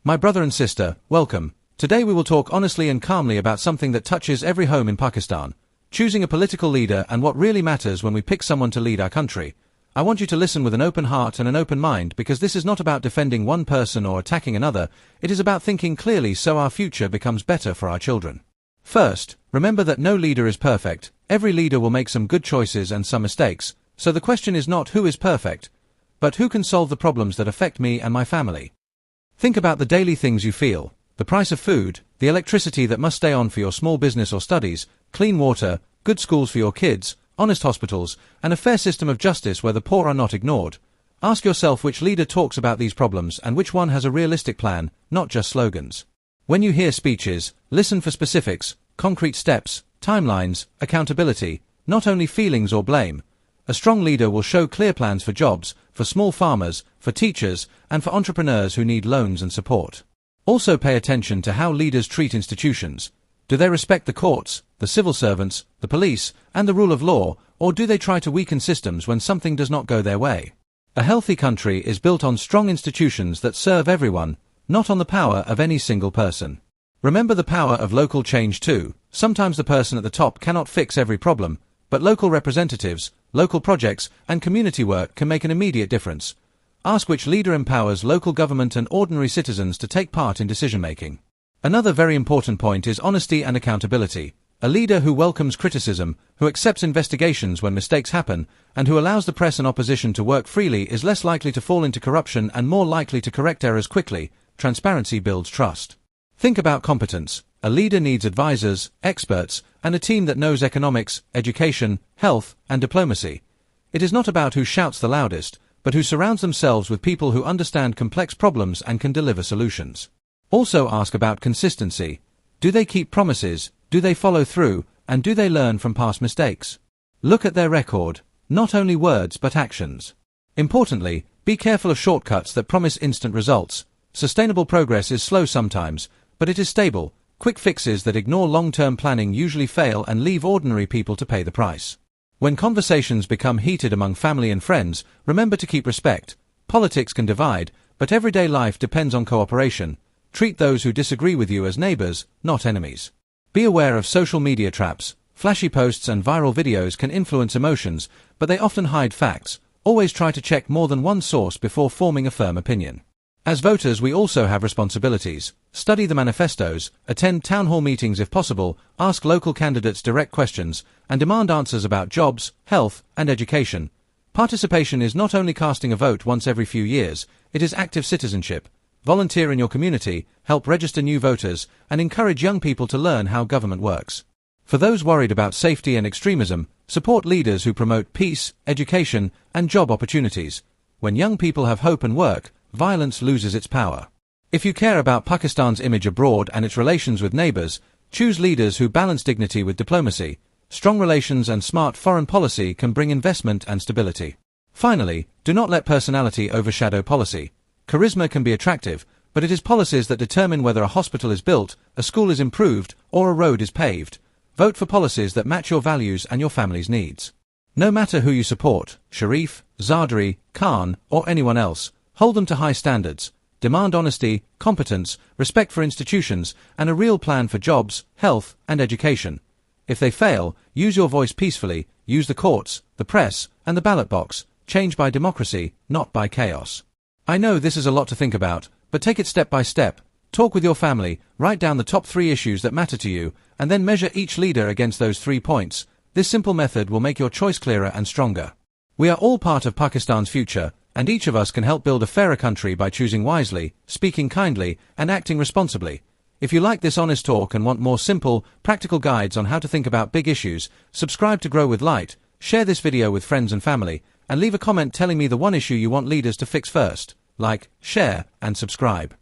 My brother and sister, welcome. Today we will talk honestly and calmly about something that touches every home in Pakistan. Choosing a political leader and what really matters when we pick someone to lead our country. I want you to listen with an open heart and an open mind, because this is not about defending one person or attacking another. It is about thinking clearly so our future becomes better for our children. First, remember that no leader is perfect. Every leader will make some good choices and some mistakes. So the question is not who is perfect, but who can solve the problems that affect me and my family. Think about the daily things you feel. The price of food, the electricity that must stay on for your small business or studies, clean water, good schools for your kids, honest hospitals, and a fair system of justice where the poor are not ignored. Ask yourself which leader talks about these problems and which one has a realistic plan, not just slogans. When you hear speeches, listen for specifics, concrete steps, timelines, accountability, not only feelings or blame. A strong leader will show clear plans for jobs, for small farmers, for teachers, and for entrepreneurs who need loans and support. Also pay attention to how leaders treat institutions. Do they respect the courts, the civil servants, the police, and the rule of law, or do they try to weaken systems when something does not go their way? A healthy country is built on strong institutions that serve everyone, not on the power of any single person. Remember the power of local change too. Sometimes the person at the top cannot fix every problem, but local representatives, local projects, and community work can make an immediate difference. Ask which leader empowers local government and ordinary citizens to take part in decision-making. Another very important point is honesty and accountability. A leader who welcomes criticism, who accepts investigations when mistakes happen, and who allows the press and opposition to work freely is less likely to fall into corruption and more likely to correct errors quickly. Transparency builds trust. Think about competence. A leader needs advisors, experts, and a team that knows economics, education, health, and diplomacy. It is not about who shouts the loudest, but who surrounds themselves with people who understand complex problems and can deliver solutions. Also ask about consistency. Do they keep promises? Do they follow through? And do they learn from past mistakes? Look at their record, not only words but actions. Importantly, be careful of shortcuts that promise instant results. Sustainable progress is slow sometimes, but it is stable. Quick fixes that ignore long-term planning usually fail and leave ordinary people to pay the price. When conversations become heated among family and friends, remember to keep respect. Politics can divide, but everyday life depends on cooperation. Treat those who disagree with you as neighbors, not enemies. Be aware of social media traps. Flashy posts and viral videos can influence emotions, but they often hide facts. Always try to check more than one source before forming a firm opinion. As voters, we also have responsibilities. Study the manifestos, attend town hall meetings if possible, ask local candidates direct questions, and demand answers about jobs, health, and education. Participation is not only casting a vote once every few years, it is active citizenship. Volunteer in your community, help register new voters, and encourage young people to learn how government works. For those worried about safety and extremism, support leaders who promote peace, education, and job opportunities. When young people have hope and work, violence loses its power. If you care about Pakistan's image abroad and its relations with neighbors, choose leaders who balance dignity with diplomacy. Strong relations and smart foreign policy can bring investment and stability. Finally, do not let personality overshadow policy. Charisma can be attractive, but it is policies that determine whether a hospital is built, a school is improved, or a road is paved. Vote for policies that match your values and your family's needs. No matter who you support, Sharif, Zardari, Khan, or anyone else, hold them to high standards. Demand honesty, competence, respect for institutions, and a real plan for jobs, health, and education. If they fail, use your voice peacefully, use the courts, the press, and the ballot box. Change by democracy, not by chaos. I know this is a lot to think about, but take it step by step. Talk with your family, write down the top 3 issues that matter to you, and then measure each leader against those 3 points. This simple method will make your choice clearer and stronger. We are all part of Pakistan's future, and each of us can help build a fairer country by choosing wisely, speaking kindly, and acting responsibly. If you like this honest talk and want more simple, practical guides on how to think about big issues, subscribe to Grow with Light, share this video with friends and family, and leave a comment telling me the one issue you want leaders to fix first. Like, share, and subscribe.